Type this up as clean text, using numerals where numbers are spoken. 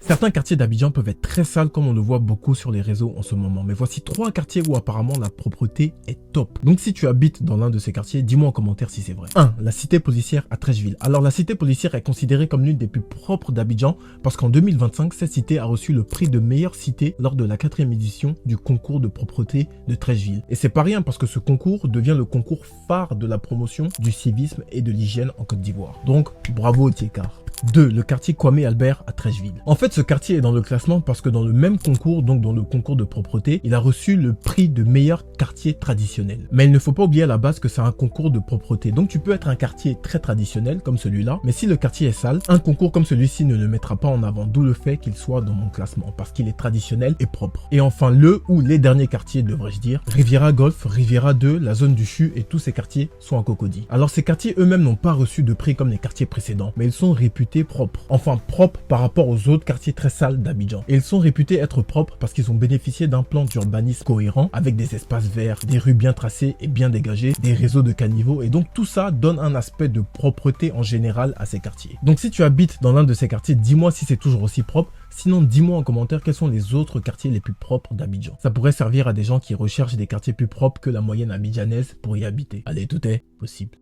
Certains quartiers d'Abidjan peuvent être très sales comme on le voit beaucoup sur les réseaux en ce moment, mais voici 3 quartiers où apparemment la propreté est top. Donc si tu habites dans l'un de ces quartiers, dis-moi en commentaire si c'est vrai. 1. La cité policière à Treichville. Alors la cité policière est considérée comme l'une des plus propres d'Abidjan parce qu'en 2025, cette cité a reçu le prix de meilleure cité lors de la 4e édition du concours de propreté de Treichville. Et c'est pas rien parce que ce concours devient le concours phare de la promotion du civisme et de l'hygiène en Côte d'Ivoire. Donc bravo Tiekar. 2. Le quartier Kwame Albert à Treichville. En fait, ce quartier est dans le classement parce que dans le même concours, donc dans le concours de propreté, il a reçu le prix de meilleur quartier traditionnel. Mais il ne faut pas oublier à la base que c'est un concours de propreté. Donc tu peux être un quartier très traditionnel comme celui-là, mais si le quartier est sale, un concours comme celui-ci ne le mettra pas en avant, d'où le fait qu'il soit dans mon classement parce qu'il est traditionnel et propre. Et enfin, le ou les derniers quartiers, devrais-je dire, Riviera Golf, Riviera 2, la zone du CHU et tous ces quartiers sont en cocody. Alors ces quartiers eux-mêmes n'ont pas reçu de prix comme les quartiers précédents, mais ils sont réputés propres. Enfin propres par rapport aux autres quartiers très sales d'Abidjan. Et ils sont réputés être propres parce qu'ils ont bénéficié d'un plan d'urbanisme cohérent avec des espaces verts, des rues bien tracées et bien dégagées, des réseaux de caniveaux et donc tout ça donne un aspect de propreté en général à ces quartiers. Donc si tu habites dans l'un de ces quartiers, dis-moi si c'est toujours aussi propre. Sinon, dis-moi en commentaire quels sont les autres quartiers les plus propres d'Abidjan. Ça pourrait servir à des gens qui recherchent des quartiers plus propres que la moyenne abidjanaise pour y habiter. Allez, tout est possible.